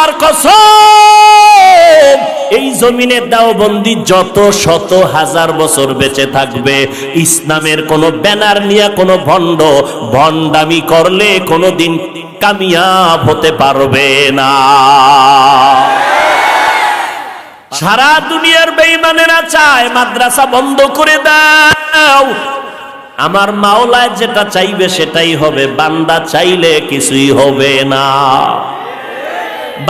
আল্লাহর কসম, এই জমিনে দেওবন্দি যত শত হাজার বছর বেঁচে থাকবে, ইসলামের কোন ব্যানার নিয়ে কোন ভণ্ড ভণ্ডামি করলে কোনদিন কামিয়াব হতে পারবে না। সারা দুনিয়ার বেঈমানেরা চায় মাদ্রাসা বন্ধ করে দাও। আমার মাওলা যেটা চাইবে সেটাই হবে, বান্দা চাইলে কিছুই হবে না।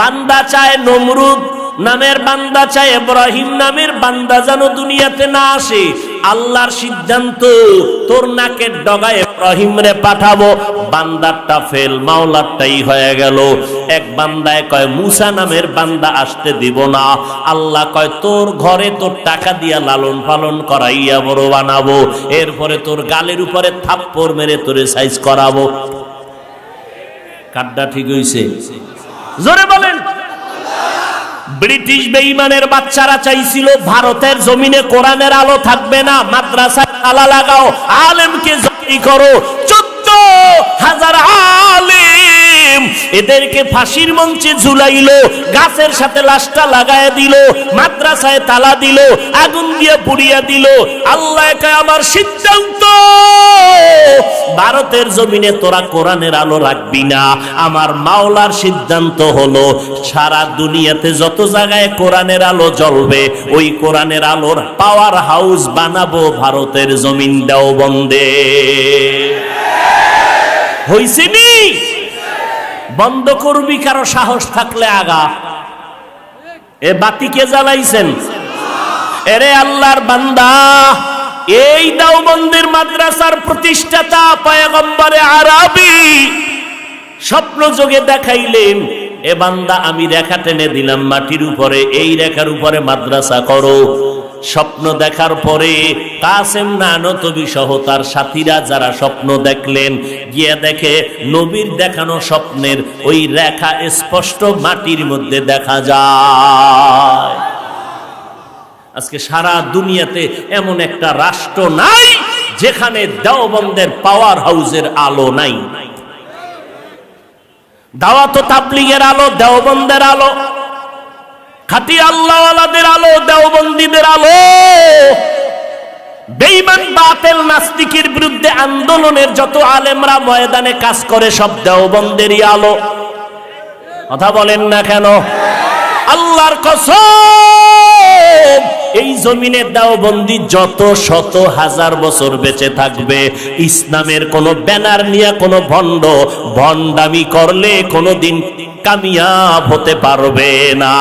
বান্দা চায় নমরুদ নামের বান্দা চায় ইব্রাহিম নামের বান্দা যেন দুনিয়াতে না আসে। আল্লাহর সিদ্ধান্ত, তোর নাকের ডগায় ইব্রাহিম রে পাঠাবো, বান্দারটা ফেল, মাওলারটাই হয়ে গেল। এক বান্দায় কয় মুসা নামের বান্দা আসতে দিব না, আল্লাহ কয় তোর ঘরে তোর টাকা দিয়া লালন পালন করাইয়া বড় বানাবো, এরপরে তোর গালের উপরে থাপ্পড় মেরে তোরে সাইজ করাবো। কাড্ডা ঠিক হইছে? জোরে বলেন। ব্রিটিশ বেঈমানের বাচ্চারা চাইছিল ভারতের জমিনে কোরআনের আলো থাকবে না, মাদ্রাসায় তালা লাগাও, আলেমকে জবাই করো। 14,000 আলেম এদেরকে ফাঁসির মঞ্চে ঝুলাইলো, গাছের সাথে লাশটা লাগায় দিল, মাদ্রাসায় তালা দিল, আগুন দিয়ে পুড়িয়ে দিল। আল্লাহ কয় আমার সিদ্ধান্ত, ভারতের জমিনে তোরা কোরআনের আলো রাখবি না। আমার মাওলার সিদ্ধান্ত হলো সারা দুনিয়াতে যত জায়গায় কোরআনের আলো জ্বলবে, ওই কোরআনের আলোর পাওয়ার হাউস বানাবো ভারতের জমিন দেওবন্দে। হইছে নি? বন্ধ করবি কারো সাহস থাকলে আগা। এ বাতি কে জ্বালাইছেন? এরে আল্লাহর বান্দা, এই দেওবন্দের মাদ্রাসার প্রতিষ্ঠাতা পয়গম্বরে আরবি স্বপ্ন যোগে দেখাইলেন, এ বান্দা আমি রেখা টেনে দিলাম মাটির উপরে, এই রেখার উপরে মাদ্রাসা করো। স্বপ্ন দেখার পরে কাসেম নানতবী সহ তার সাথীরা যারা স্বপ্ন দেখলেন, গিয়ে দেখে নবীর দেখানো স্বপ্নের ওই রেখা স্পষ্ট মাটির মধ্যে দেখা যায়। আজকে সারা দুনিয়াতে এমন একটা রাষ্ট্র নাই যেখানে দেওবন্দের পাওয়ার হাউসের আলো নাই। দাওয়াত ও তাবলীগের আলো দেওবন্দের আলো, খাঁটি আল্লাহওয়ালাদের আলো দেওবন্দীদের আলো। বেঈমান বাতিল নাস্তিকের বিরুদ্ধে আন্দোলনের যত আলেমরা ময়দানে কাজ করে সব দেওবন্দেরই আলো। কথা বলেন না কেন? আল্লাহর কসম, এই জমিনে দেওবন্দি যত শত হাজার বছর বেঁচে থাকবে, ইসলামের কোন ব্যানার নিয়ে কোন ভণ্ড ভণ্ডামি করলে কোনদিন কামিয়াব হতে পারবে না।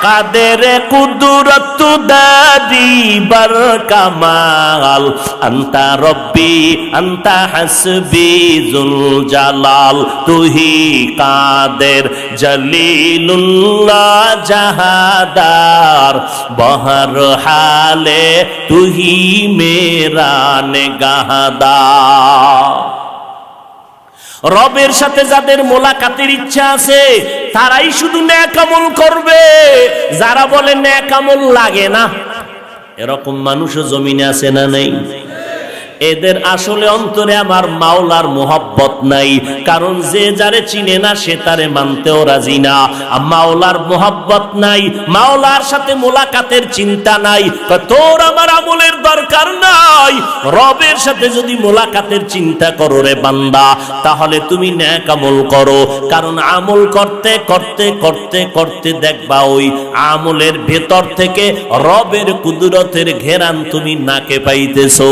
কাদের কুদরত দারি বার কামাল, আন্তা রব্বি আন্তা হাসবি জুল জালাল, তুহি কাদের জলিলুল্লাহ জাহাদার, বহর হালে তুহি মেরা নেগাহদার। রবের সাথে যাদের মোলাকাতের ইচ্ছা আছে তারাই শুধু নেক আমল করবে। যারা বলে নেক আমল লাগে না, এরকম মানুষও জমিনে আছে না নাই? এদের আসলে অন্তরে আমার মাওলার মোহাব্বত নাই, কারণ যে যারে চিনে না সে তারে মানতেও রাজি না। মাওলার মোহাব্বত নাই, মাওলার সাথে মোলাকাতের চিন্তা নাই, তোর আমার আমলের দরকার নাই। রবের সাথে যদি মোলাকাতের চিন্তা করো রে বান্দা, তাহলে তুমি নেক আমল করো, কারণ আমল করতে করতে করতে করতে দেখবা ওই আমলের ভেতর থেকে রবের কুদরতের ঘেরান তুমি নাকে পাইতেছো।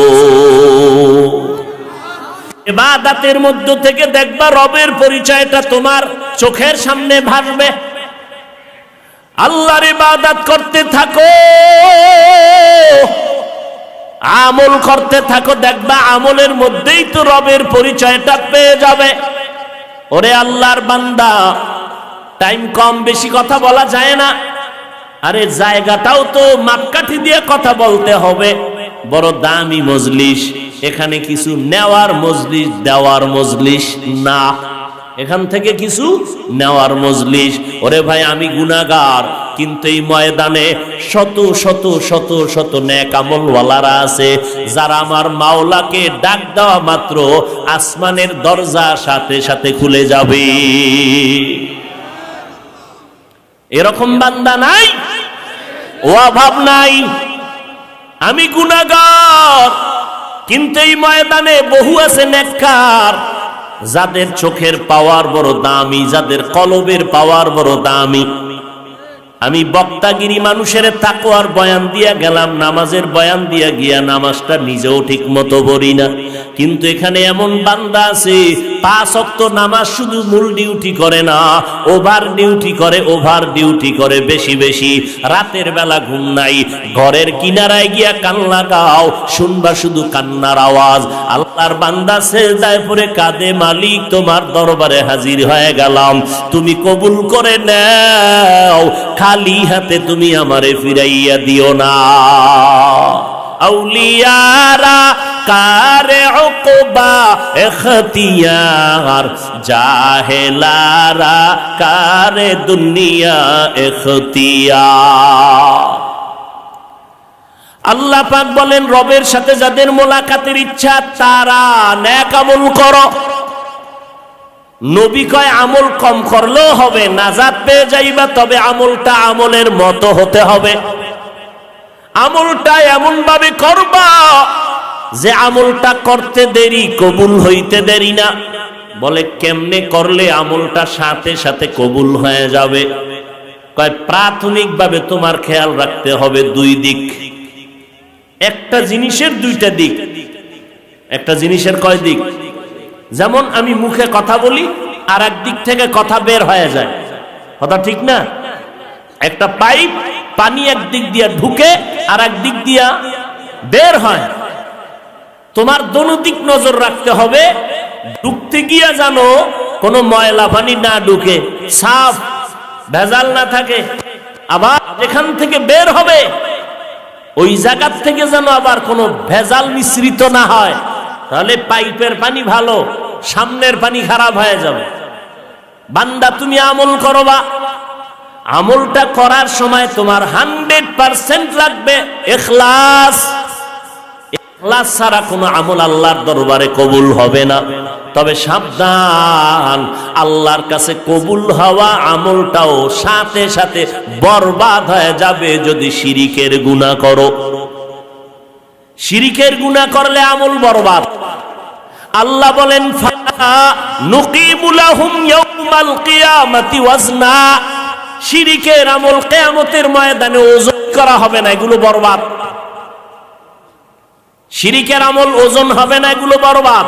ইবাদতের মধ্য থেকে দেখবা রবের পরিচয়টা তোমার চোখের সামনে ভাসবে। আল্লাহর ইবাদত করতে থাকো, আমল করতে থাকো, দেখবা আমলের মধ্যেই তো রবের পরিচয়টা পেয়ে যাবে। ওরে আল্লাহর বান্দা, টাইম কম, বেশি কথা বলা যায় না। আরে জায়গাটাও তো মাপকাঠি দিয়ে কথা বলতে হবে। বড় দামি মজলিস, এখানে কিছু নেওয়ার মজলিস, দেওয়ার মজলিস না। এখান থেকে কিছু নেওয়ার মজলিস। ওরে ভাই, আমি গুনাহগার, কিন্তু এই ময়দানে শত শত শত শত নেক আমলওয়ালারা আছে, যারা আমার মাওলাকে ডাক দেওয়া মাত্র আসমানের দরজা সাথে সাথে খুলে যাবে। এরকম বান্দা নাই? ও অভাব নাই? আমি গুনাহগার, কিন্তু এই ময়দানে বহু আছে নেককার, যাদের চোখের পাওয়ার বড় দামি, যাদের কলবের পাওয়ার বড় দামি। আমি বক্তাগিরি মানুষের তাকওয়ার বয়ান দিয়া গেলাম, নামাজের বয়ান দিয়া গিয়া নামাজটা নিজেও ঠিক মতো পড়ি না, কিন্তু এখানে এমন বান্দা আছে 5 ওয়াক্ত নামাজ শুধু মূল ডিউটি করে না, ওভার ডিউটি করে বেশি বেশি। রাতের বেলা ঘুম নাই, ঘরের কিনারায় গিয়া কান লাগাও, শুনবা শুধু কান্নার আওয়াজ। আল্লাহর বান্দা সেজদায় পড়ে কাঁদে, মালিক তোমার দরবারে হাজির হয়ে গেলাম, তুমি কবুল করে নাও, খালি হাতে তুমি আমারে ফিরাইয়া দিও না। আউলিয়ারা কারে উকবা ইখতিয়ার, জাহেলারা কারে দুনিয়া ইখতিয়ার। আল্লাহ পাক বলেন, রবের সাথে যাদের মোলাকাতের ইচ্ছা তারা নেক আমল করো। নবী কয় আমল কম করলেও হবে, নাজাত পেয়ে যাইবা, তবে আমলটা আমলের মতো হতে হবে। আমলটা এমন ভাবে করবা যে আমলটা করতে দেরি, কবুল হইতে দেরি না। বলে কেমনে করলে আমলটা সাথে সাথে কবুল হয়ে যাবে? কয় প্রাথমিকভাবে তোমার খেয়াল রাখতে হবে 2 দিক। একটা জিনিসের 2টা দিক। একটা জিনিসের কয় দিক? যেমন আমি মুখে কথা বলি, আর এক দিক থেকে কথা বের হয়ে যায়, কথা ঠিক না? একটা পাইপ, পানি এক দিক দিয়া ঢুকে আর এক দিক দিয়া বের হয়। তোমার দোনো দিক নজর রাখতে হবে, ঢুকতে গিয়া জানো কোনো ময়লা পানি না ঢুকে, সাফ ভেজাল না থাকে। আবার যেখান থেকে বের হবে ওই জায়গার থেকে যেন আবার কোনো ভেজাল মিশ্রিত না হয়, তাহলে পাইপের পানি ভালো, সামনের পানি খারাপ হয়ে যাবে। বান্দা তুমি আমল করবা, আমলটা করার সময় তোমার 100% লাগবে ইখলাস। ইখলাস ছাড়া কোনো আমল আল্লাহর দরবারে কবুল হবে না। তবে সাবধান, আল্লাহর কাছে কবুল হওয়া আমলটাও সাথে সাথে বরবাদ হয়ে যাবে যদি শিরিকের গুনাহ করো। শিরিকের গুনাহ করলে আমল বরবাদ। আল্লাহ বলেন, নুকিমু লাহুম ইয়াউমাল কিয়ামাতি ওয়াজনা। শিরিকের আমল কিয়ামতের ময়দানে ওজন করা হবে না, এগুলো বরবাদ। শিরিকের আমল ওজন হবে না, এগুলো বরবাদ।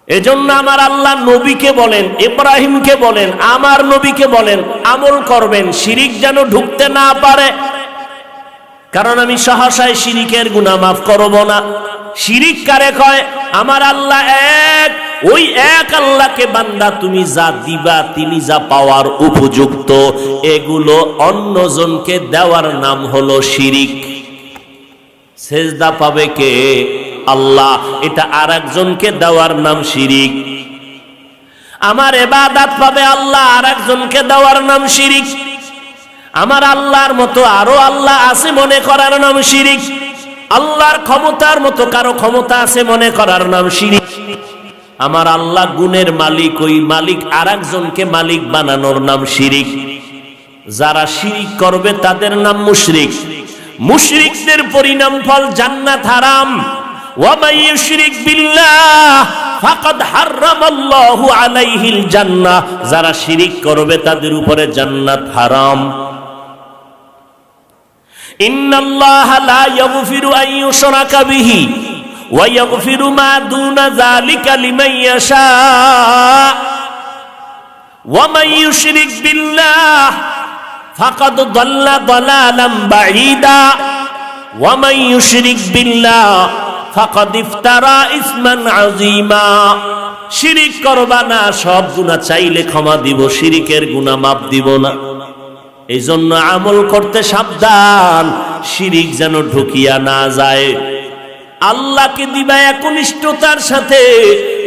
এজন্য আমার আল্লাহ নবীকে বলেন, ইব্রাহিমকে বলেন, আমার নবীকে বলেন, আমল করবেন শিরিক যেন ঢুকতে না পারে, কারণ আমি সহসায় শিরিকের গুনাহ মাফ করব না। শিরিক কারে কয়? আমার আল্লাহ এক, ওই এক আল্লাহকে বান্দা তুমি যা দিবা, তিনি যা পাওয়ার উপযুক্ত, এগুলো অন্যজনকে দেওয়ার নাম হলো শিরিক। সেজদা পাবে কে? আল্লাহ, এটা আরেকজনকে দেওয়ার নাম শিরিক। আমার ইবাদত পাবে আল্লাহ, আরেকজনকে দেওয়ার নাম শিরিক। আমার আল্লাহর মতো আরো আল্লাহ আছে মনে করার নাম শিরিক। আল্লাহর ক্ষমতার মতো কারো ক্ষমতা আছে মনে করার নাম শিরিক। আমার আল্লাহ গুণের মালিক, ওই মালিক আরেকজনকে মালিক বানানোর নাম শিরিক। যারা শিরিক করবে তাদের নাম মুশরিক। মুশরিকদের পরিণাম ফল জান্নাত হারাম। ওয়া মান ইউশরিক বিল্লাহ ফাকাদ হারামাল্লাহু আলাইহিল জান্নাহ। যারা শিরিক করবে তাদের উপরে জান্নাত হারাম। ইন্নাল্লাহা লা ইয়াগফিরু আন ইউশরাকা বিহি ওয়া ইয়াগফিরু মা দুনা যালিকা লিমান ইয়াশা। ওয়া মান ইউশরিক বিল্লাহ ফাকাদ দাল্লা দালালাম বাঈদা। ওয়া মান ইউশরিক বিল্লাহ ফাকাদ ইফতারা ইসমান আযীমা। শিরিক করবা না, সব গুনাহ চাইলে ক্ষমা দিব, শিরিকের গুনাহ মাফ দিব না। এই জন্য আমল করতে সাবধান, শিরিক যেন ঢুকিয়া না যায়। আল্লাহকে দিবা একনিষ্ঠতার সাথে,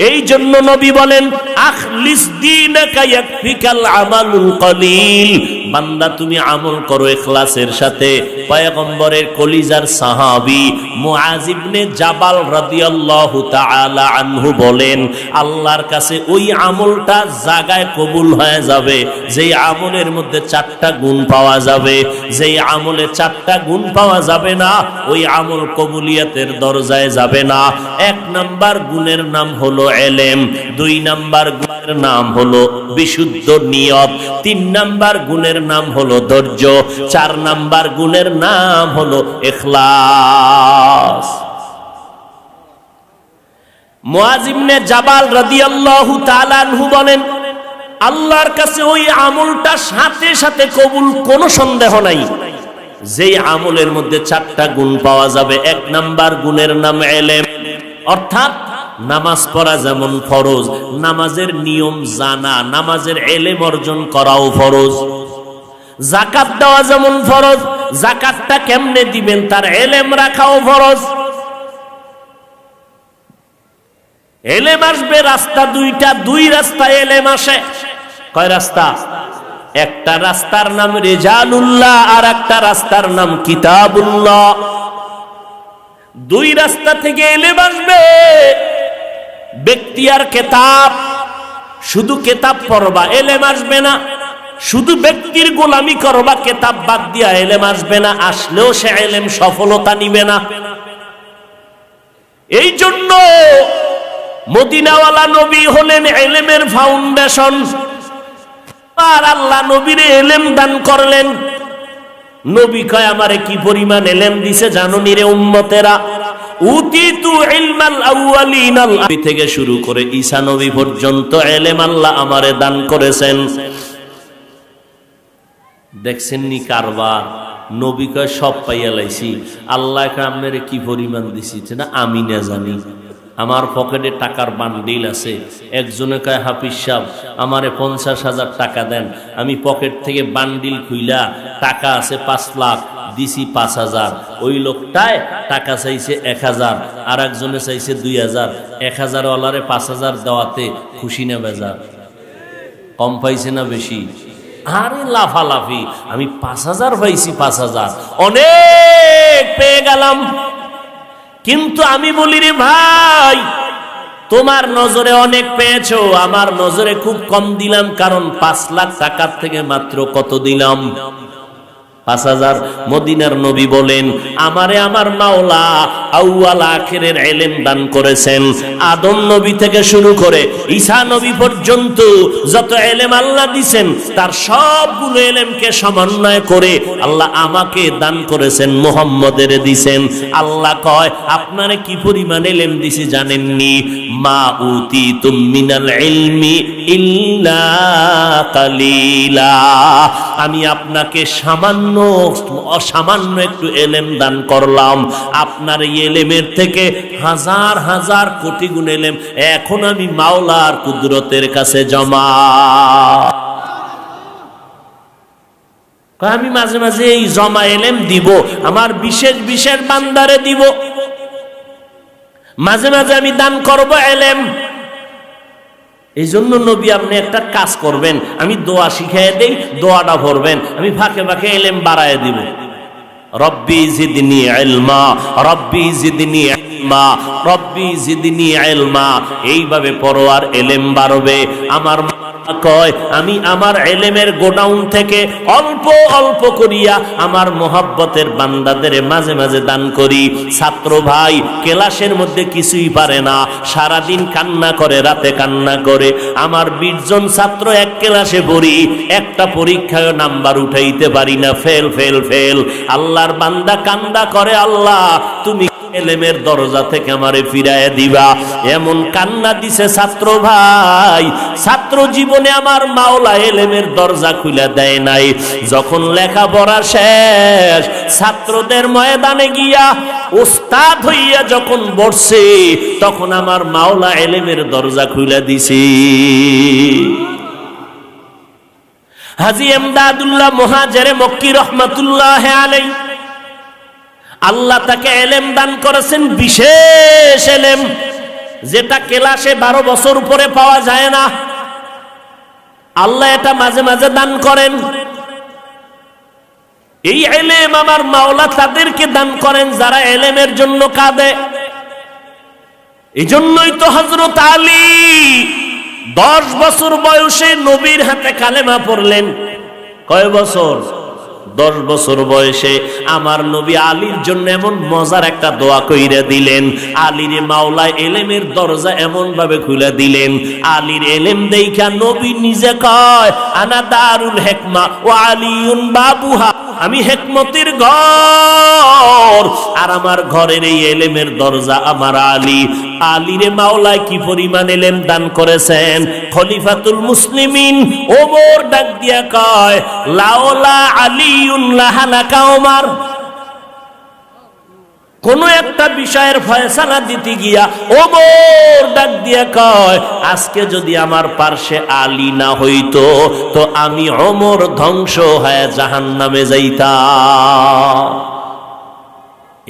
এই জন্য নবী বলেন আখলিস দীনাকা ইয়াকফিকাল আমালুল কলিল, বান্দা তুমি আমল করো ইখলাসের সাথে। পয়গম্বরের কলিজার সাহাবী মুআজ ইবনে জাবাল রাদিয়াল্লাহু তাআলা আনহু বলেন আল্লাহর কাছে ওই আমলটা জায়গায় কবুল হয়ে যাবে যেই আমলের মধ্যে 4টা গুণ পাওয়া যাবে। যেই আমলে 4টা গুণ পাওয়া যাবে না ওই আমল কবুলিয়তের দরজায় যাবে না। 1 নাম্বার গুণের নাম হলো ইলম, 2 নাম্বার গুণের নাম হলো বিশুদ্ধ নিয়ত, 3 নাম্বার গুণের নাম হলো ধৈর্য, 4 নাম্বার গুণের নাম হলো ইখলাস। মুআজ ইবনে জাবাল রাদিয়াল্লাহু তাআলা আনহু বলেন আল্লাহর কাছে ওই আমলটা সাথে সাথে কবুল, কোনো সন্দেহ নাই, যেই আমলের মধ্যে 4টা গুণ পাওয়া যাবে। 1 নাম্বার গুণের নাম ইলম, অর্থাৎ নামাজ পড়া যেমন ফরজ, নামাজের নিয়ম জানা, নামাজের ইলম অর্জন করাও ফরজ। যাকাত দেওয়া যেমন ফরজ, যাকাতটা কেমনে দিবেন তার ইলম রাখাও ফরজ। ইলম আসবে রাস্তা 2টা, 2 রাস্তায় ইলম আসে। কয় রাস্তা? একটা রাস্তার নাম রিজালুল্লাহ আর একটা রাস্তার নাম কিতাবুল্লাহ। 2 রাস্তা থেকে ইলম আসবে। ব্যক্তি আর কিতাব, শুধু কিতাব পড়বা ইলম আসবে না, শুধু ব্যক্তির গোলামি করবা কিতাব বাদ দিয়া ইলম আসবে না, আসলেও সে ইলম সফলতা নিবে না। এই জন্য মদিনাওয়ালা নবী হলেন ইলমের ফাউন্ডেশন। আর আল্লাহ নবীরে ইলম দান করলেন। নবী কয় আমারে কি পরিমাণ ইলম দিছে জানো নি রে উম্মতেরা? উতিতু ইলমাল আউয়ালিনাল থেকে শুরু করে ঈসা নবী পর্যন্ত ইলম আল্লাহ আমারে দান করেছেন। দেখছেন নি কারবার? নবী কয় সব পাইয়া লাইছি, আল্লাহ কয় আমারে কি পরিমাণ দিছি না আমি না জানি। আমার পকেটে টাকার বান্ডিল আছে, একজনে কয় হাফিজ সাহেব আমারে 50,000 টাকা দেন। আমি পকেট থেকে বান্ডিল খুইলা টাকা আছে 5 লাখ, দিছি 5,000। ওই লোকটায় টাকা চাইছে 1,000, আর একজনে চাইছে 2,000। 1,000 ওয়ালারে 5,000 দেওয়াতে খুশি না বেজার? কম পাইছে না বেশি? আরে লাফালাফি, আমি 5,000 পাইছি, 5,000 অনেক পেয়ে গেলাম। কিন্তু আমি বলি রে ভাই, তোমার নজরে অনেক পেয়েছো, আমার নজরে খুব কম দিলাম। কারণ 5 লাখ টাকার থেকে মাত্র কত দিলাম? 5,000। মদিনার নবী বলেন আমারে আমার মাওলা আউয়াল আখিরের ইলম দান করেছেন। আদম নবী থেকে শুরু করে ঈসা নবী পর্যন্ত যত ইলম আল্লাহ দিবেন তার সবগুলো ইলমকে সমন্বয় করে আল্লাহ আমাকে দান করেছেন, মুহাম্মদের দিবেন। আল্লাহ কয় আপনারে কি পরিমাণ ইলম দিছি জানেননি? মা উতিতুম মিনাল ইলমি ইল্লা কালিলা। আমি আপনাকে অসামান্য একটু ইলম দান করলাম। আপনার এই ইলমের থেকে হাজার হাজার কোটি গুণ ইলম এখন আমি মাওলার কুদরতের কাছে জমা। আমি মাঝে মাঝে এই জমা ইলম দিব, আমার বিশেষ বিশেষ বান্দারে দিব। মাঝে মাঝে আমি দান করব ইলম। এই জন্য নবী আপনি একটা কাজ করবেন, আমি দোয়া শিখাই দেই, দোয়াটা পড়বেন, আমি ফাঁকে ফাঁকে ইলম বাড়ায় দিব। রব্বি জিদনি ইলমা, রব্বি জিদনি ইলমা, রব্বি জিদনি ইলমা। এইভাবে পড়ো আর ইলম বাড়বে। আমার কয় আমি আমার ইলমের গোডাউন থেকে অল্প অল্প করিয়া আমার মোহাব্বতের বান্দাদের মাঝে মাঝে দান করি। ছাত্র ভাই ক্লাসের মধ্যে কিছুই পারে না, সারাদিন কান্না করে, রাতে কান্না করে। আমার 20 জন ছাত্র এক ক্লাসে পড়ি, একটা পরীক্ষায় নাম্বার উঠাইতে পারি না, ফেল ফেল ফেল। আল্লাহর বান্দা কান্দা করে, আল্লাহ তুমি ইলমের দরজা থেকে আমারে ফিরায় দিবা। এমন কান্না দিছে ছাত্র ভাই, ছাত্র জীবনে আমার মাওলা ইলমের দরজা খুলে দেয় নাই। যখন লেখাপড়া শেষ, ছাত্রদের ময়দানে গিয়া ওস্তাদ হইয়া যখন বসছে, তখন আমার মাওলা ইলমের দরজা খুলে দিছে। হাজী এমদাদুল্লাহ মুহাজিরে মক্কি রহমাতুল্লাহ আলাইহি, আল্লাহ তাকে ইলম দান করেছেন, বিশেষ ইলম। যেটা ক্লাসে 12 বছর উপরে পাওয়া যায় না, আল্লাহ এটা মাঝে মাঝে দান করেন। এই ইলম আমার মাওলা তাদেরকে দান করেন যারা ইলমের জন্য কাঁদে। এজন্যই তো হযরত আলী 10 বছর বয়সে নবীর হাতে কালেমা পড়লেন। কয় বছর? 10 বছর বয়সে আমার নবী আলীর জন্য এমন মজার একটা দোয়া কইরা দিলেন। আলীর মাওলা ইলমের দরজা এমন ভাবে খুলে দিলেন, আলীর ইলম দেইখা নবী নিজে কয় আনা দারুল হিকমা ওয়া আলিউন বাবুহা, আমি হিকমতের ঘর আর আমার ঘরের এই ইলমের দরজা আমার আলী। আলীরে মাওলায় কি পরিমাণ ইলম দান করেছেন। খলিফাতুল মুসলিমিন ওমর ডাক দিয়া কয় লাওলা আলিউন লাহালাকা ওমর। কোন একটা বিষয়ের ফয়সালা দিতে গিয়া ওমর ডাক দিয়া কয় আজকে যদি আমার পার্শ্বে আলী না হইতো তো আমি ওমর ধ্বংস হয়ে জাহান্নামে যাইতাম।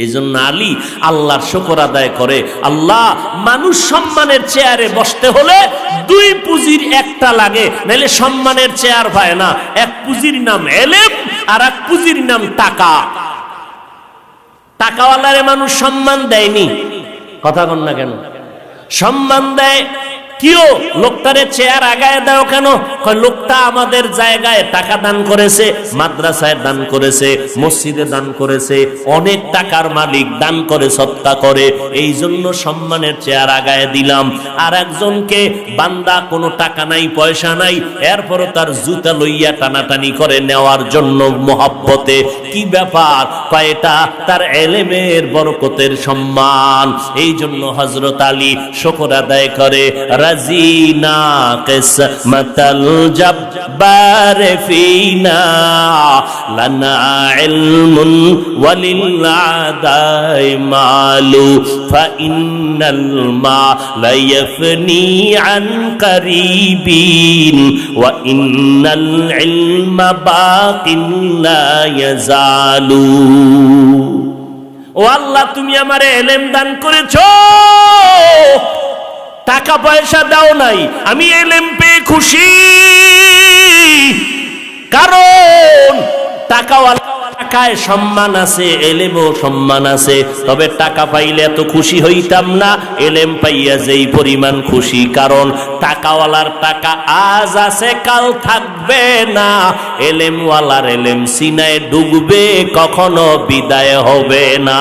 এজন্য আলী আল্লাহর শুকর আদায় করে। আল্লাহ, মানুষ সম্মানের চেয়ারে বসতে হলে 2 পুঁজির একটা লাগে, নাহলে সম্মানের চেয়ার পায় না। এক পুঁজির নাম ইলম আর এক পুঁজির নাম টাকা। টাকাওয়ালারে মানুষ সম্মান দেয়নি, কথা বল না কেন? সম্মান দেয় কিও, লোকটারে চেয়ার আগায় দাও কেন? লোকটা আমাদের জায়গায় টাকা দান করেছে, মাদ্রাসায় দান করেছে, মসজিদে দান করেছে, অনেক টাকার মালিক, দান করে সদকা করে, এই জন্য সম্মানের চেয়ার আগায় দিলাম। আর একজনকে বান্দা কোনো টাকা নাই পয়সা নাই, এরপরও তার জুতা লইয়া টানাটানি করে নেওয়ার জন্য মহব্বতে। কি ব্যাপার? কয়টা তার ইলমের বরকতের সম্মান। এই জন্য হযরত আলী শুকর আদায় করে রাজিনা কিসমাতাল জব্বার ফিনা লানা ইলমুন ওয়ালিল আদাই মালু ফা ইন্নাল মা লা ইয়াফনি আন করিবিন ওয়া ইন্নাল ইলমা বাকিন লা ইয়াজালু। ও আল্লাহ, তুমি আমারে ইলম দান করেছো, টাকা পয়সা দাও নাই, আমি ইলম পেয়ে খুশি। কারণ টাকায় সম্মান আছে, ইলমেও সম্মান আছে। তবে টাকা পাইলে এত খুশি হইতাম না, ইলম পাইয়া যেই পরিমাণ খুশি। কারণ টাকাওয়ালার টাকা আজ আছে কাল থাকবে না, ইলমওয়ালার ইলম সিনায় ডুববে, কখনো বিদায় হবে না।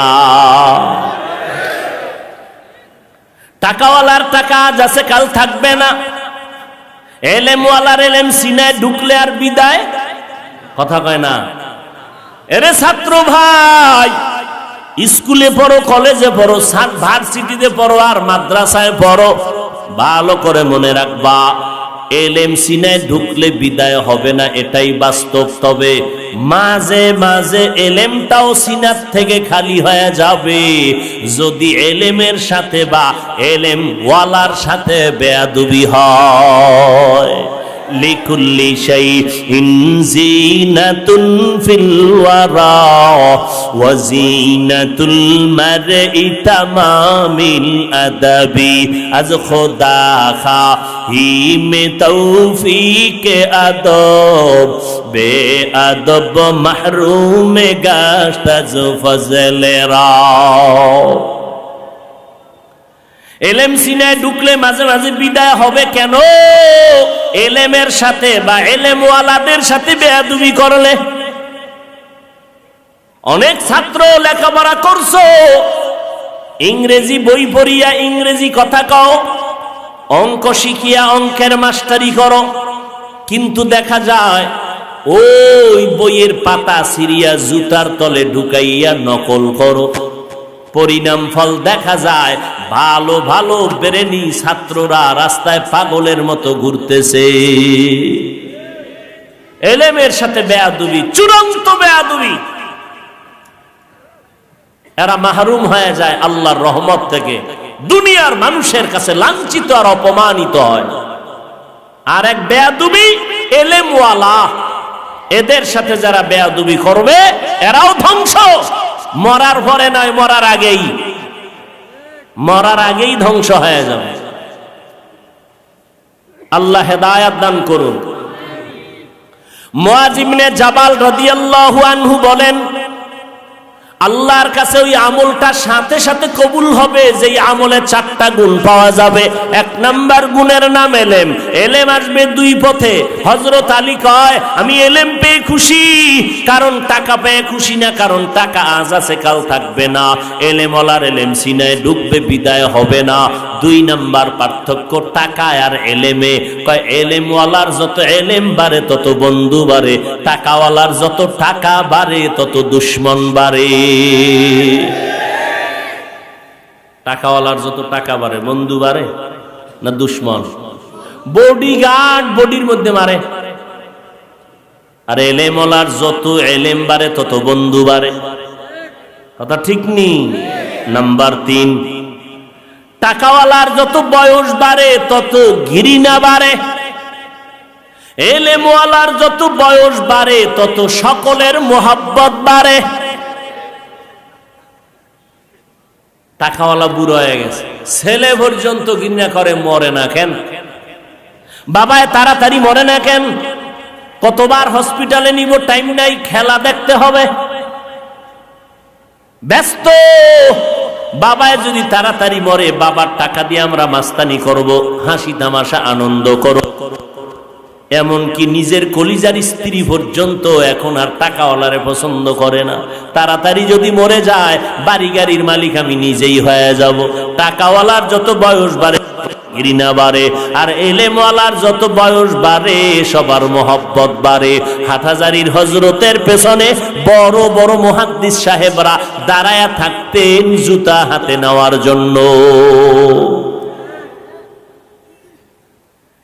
টাকাওয়ালার টাকা আজ আছে কাল থাকবে না, ইলমওয়ালার ইলম সিনায় ঢুকলে আর বিদায়, কথা কয় না। এরে ছাত্র ভাই, স্কুলে পড়ো, কলেজে পড়ো, ভার্সিটিতে পড়ো আর মাদ্রাসায় পড়ো, ভালো করে মনে রাখবা ইলম সিনায় ঢুকলে বিদায় হবে না, এটাই বাস্তব। তবে মাঝে মাঝে ইলমটাও সিনার থেকে খালি হয়ে যাবে যদি ইলমের সাথে বা ইলম ওয়ালার সাথে বেয়াদবি হয়। লিকুল্লি শাইইন জিনাতুন ফিল ওয়ারা ওয়া জিনাতুল মারই তামামিল আদাবি। আজ খোদা খাহি মে তৌফিক আদব বে আদব মাহরুম গাশত আজ ফজলে রা। ইলম সিনায় ঢুকলে মাঝে মাঝে বিদায় হবে কেন? ইলমের সাথে বা ইলমওয়ালাদের সাথে বেয়াদবি করলে। অনেক ছাত্র লেখাপড়া করছো, ইংরেজি বই পড়িয়া ইংরেজি কথা কও, অঙ্ক শিখিয়া অঙ্কের মাস্টারি করো, কিন্তু দেখা যায় ওই বইয়ের পাতা সিরিয়া জুতার তলে ঢুকাইয়া নকল করো। পরিণাম ফল দেখা যায় ভালো ভালো ব্রেনি ছাত্ররা রাস্তায় পাগলের মতো ঘুরতেছে। ইলমের সাথে বেয়াদবি, চূড়ান্ত বেয়াদবি। এরা মাহরুম হয়ে যায় আল্লাহর রহমত থেকে, দুনিয়ার মানুষের কাছে লাঞ্ছিত আর অপমানিত হয়। আর এক বেয়াদবি ইলমওয়ালা, এদের সাথে যারা বেয়াদবি করবে এরাও ধ্বংস, মরার পরে নয়, মরার আগেই। মরার আগেই ধ্বংস হয়ে যাবে। আল্লাহ হেদায়াত দান করুন। মুআয ইবনে জাবাল রাদিয়াল্লাহু আনহু বলেন, আল্লাহর কাছে ওই আমলটা সাথে সাথে কবুল হবে যেই আমলে 4টা গুণ পাওয়া যাবে। 1 নাম্বার গুণের নাম এলেম। এলেম আসবে 2 পথে। হযরত আলী কয়, আমি এলেম পেয়ে খুশি, কারণ টাকা পেয়ে খুশি না, কারণ টাকা আজ আছে কাল থাকবে না। এলেম ওয়ালার এলেম সিনায় ঢুকবে, বিদায় হবে না। 2 নাম্বার পার্থক্য টাকা আর এলেমে। কয় এলেম ওয়ালার যত এলেম বাড়ে তত বন্ধু বাড়ে, টাকাওয়ালার যত টাকা বাড়ে তত দুশমন বাড়ে। টাকাওয়ালার যত টাকা বাড়ে বন্ধু বাড়ে না দুশমন? বডিগার্ড বডির মধ্যে মারে। আর এলেমওয়ালার যত এলেম বাড়ে তত বন্ধু বাড়ে। কথা ঠিক নি? নাম্বার 3, টাকাওয়ালার যত বয়স বাড়ে তত ঘৃণা বাড়ে। এলেমওয়ালার যত বয়স বাড়ে তত সকলের মোহাব্বত বাড়ে। টাকাওয়ালা বুড়ো হয়ে গেছে, ছেলে পর্যন্ত ঘৃণা করে, মরে না কেন? বাবায় তাড়াতাড়ি মরে না কেন? কতবার হসপিটালে নিব, টাইম নাই, খেলা দেখতে হবে, ব্যস্ত। বাবায় যদি তাড়াতাড়ি মরে, বাবার টাকা দিয়ে আমরা মাস্তানি করব, হাসি তামাশা আনন্দ করব। এমনকি নিজের কলিজার স্ত্রী পর্যন্ত এখন আর টাকাওয়ালারে পছন্দ করে না। তাড়াতাড়ি যদি মরে যায়, বাড়ি গাড়ির মালিক আমি নিজেই হয়ে যাব। টাকাওয়ালার যত বয়স বাড়ে ঘৃণা বাড়ে, আর এলেমওয়ালার যত বয়স বাড়ে সবার মোহাব্বত বাড়ে। হাটহাজারীর হযরতের পেছনে বড় বড় মুহাদ্দিস সাহেবরা দাঁড়ায়া থাকতেন জুতা হাতে নেওয়ার জন্য।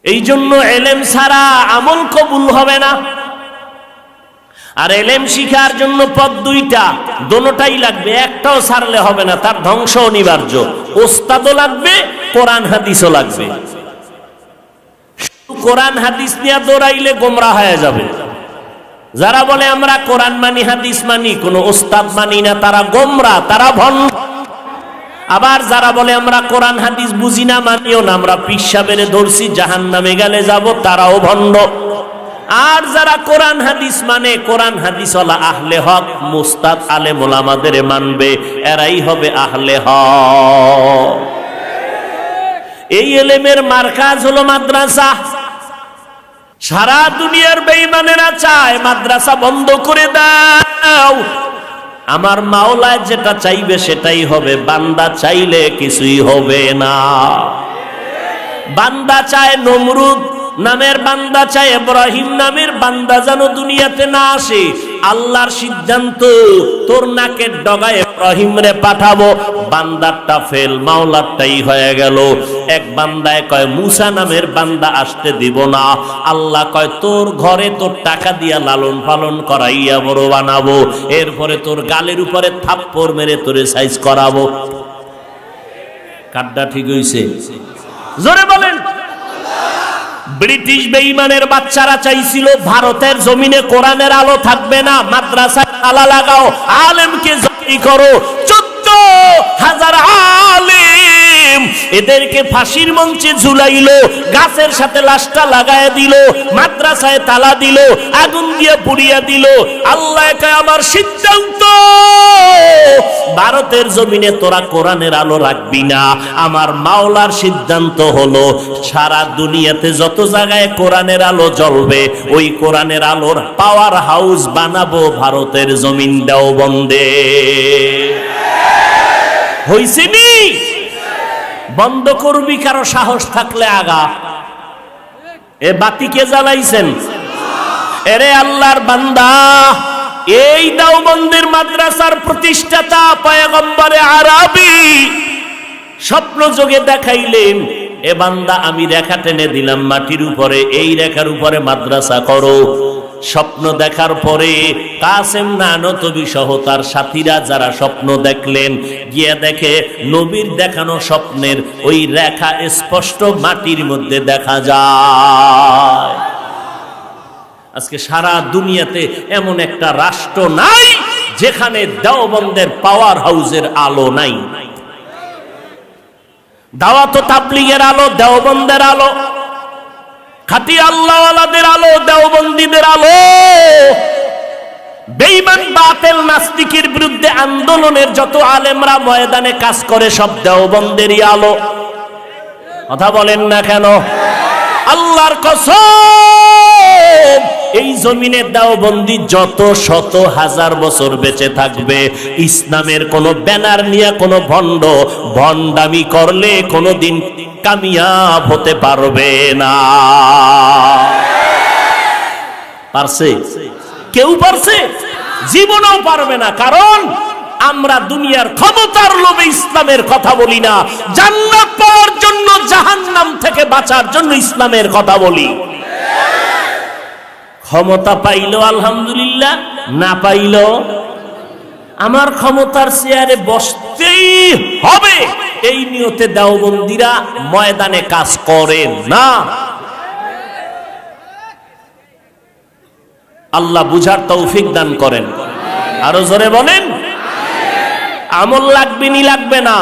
এই জন্য এলেম ছাড়া আমল কবুল হবে না। আর এলেম শিখার জন্য পথ 2টা, দোনোটাই লাগবে, একটাও ছাড়লে হবে না, তার ধ্বংস অনিবার্য। ওস্তাদও লাগবে, কোরআন হাদিসও লাগবে। কোরআন হাদিস নিয়ে দৌড়াইলে গোমরাহ হয়ে যাবে। যারা বলে আমরা কোরআন মানি, হাদিস মানি, কোনো ওস্তাদ মানি না, তারা গোমরাহ, তারা ভণ্ড। আবার যারা বলে আমরা কোরআন হাদিস বুঝি না, মানিও না, আমরা পীর সাহেবের ধরছি, জাহান্নামে গেলে যাব, তারাও ভণ্ড। আর যারা কোরআন হাদিস মানে, কোরআন হাদিস ওয়ালা আহলে হক, মুস্তাদ আলেম ওলামাদের মানবে, এরাই হবে আহলে হক। এই এলেমের মার্কাজ হলো মাদ্রাসা। সারা দুনিয়ার বেঈমানেরা চায় মাদ্রাসা বন্ধ করে দাও। আমার মাওলা যেটা চাইবে সেটাই হবে, বান্দা চাইলে কিছুই হবে না। বান্দা চায় নমরুদ নামের বান্দা চায়, ইব্রাহিম নামের বান্দা যেন দুনিয়াতে না আসে। আল্লাহর সিদ্ধান্ত, তোর নাকের ডগায় ইব্রাহিম রে পাঠাবো। বান্দারটা ফেল, মাওলারটাই হয়ে গেল। এক বান্দায় কয় মুসা নামের বান্দা আসতে দিব না। আল্লাহ কয় তোর ঘরে তোর টাকা দিয়া লালন পালন করাইয়া বড় বানাবো, এরপরে তোর গালের উপরে থাপ্পড় মেরে তোরে সাইজ করাবো। কাড্ডা ঠিক হইছে? জোরে বলেন। ব্রিটিশ বেঈমানের বাচ্চারা চাইছিল ভারতের জমিনে কোরআনের আলো থাকবে না, মাদ্রাসায় তালা লাগাও, আলেমকে জবাই করো। 14,000 আলেম এদেরকে ফাঁসির মঞ্চে ঝুলাইলো, গাছের সাথে লাশটা লাগায় দিল, মাদ্রাসায় তালা দিল, আগুন দিয়ে পুড়িয়ে দিল। আল্লাহ কয় আমার সিদ্ধান্ত, ভারতের জমিনে তোরা কোরআনের আলো রাখবি না। আমার মাওলার সিদ্ধান্ত হলো সারা দুনিয়াতে যত জায়গায় কোরআনের আলো জ্বলবে, ওই কোরআনের আলোর পাওয়ার হাউস বানাবো ভারতের জমিন দেওবন্দে। হইছে নি? বন্ধ করবি কারো সাহস থাকলে আগা। এ বাতিকে জ্বালাইছেন? এরে আল্লাহর বান্দা, এই দেওবন্দের মাদ্রাসার প্রতিষ্ঠাতা পয়গম্বরে আরবি স্বপ্ন যোগে দেখাইলেন, এ বান্দা আমি রেখা টেনে দিলাম মাটির উপরে, এই রেখার উপরে মাদ্রাসা করো। স্বপ্ন দেখার পরে কাসেম নানতবী সহ তার সাথীরা যারা স্বপ্ন দেখলেন, গিয়ে দেখে নবীর দেখানো স্বপ্নের ওই রেখা স্পষ্ট মাটির মধ্যে দেখা যায়। আজকে সারা দুনিয়াতে এমন একটা রাষ্ট্র নাই যেখানে দেওবন্দের পাওয়ার হাউসের আলো নাই। দাওয়াত ও তাবলীগের আলো, দেওবন্দের আলো, খাঁটি আল্লাহওয়ালাদের আলো, দেওবন্দীদের আলো, বেঈমান বাতিল নাস্তিকের বিরুদ্ধে আন্দোলনের যত আলেমরা ময়দানে কাজ করে সব দেওবন্দেরই আলো। কথা বলেন না কেন? আল্লাহর কসম, এই জমিনে দেওবন্দি যত শত হাজার বছর বেঁচে থাকবে, ইসলামের কোন ব্যানার নিয়ে কোন ভণ্ড ভণ্ডামি করলে কোনদিন কামিয়াব হতে পারবে না। পারছে? কেউ পারছে? জীবনেও পারবে না। কারণ আমরা দুনিয়ার ক্ষমতার লোভে ইসলামের কথা বলি না, জান্নাত পাওয়ার জন্য, জাহান্নাম থেকে বাঁচার জন্য ইসলামের কথা বলি। ক্ষমতা পাইলো আলহামদুলিল্লাহ, না পাইলো আমার ক্ষমতার চেয়ারে বসতেই হবে, এই নিয়তে দেওবন্দিরা ময়দানে কাজ করে না। আল্লাহ বুঝার তৌফিক দান করেন। আরো জোরে বলেন, আমল লাগবে নি লাগবে না?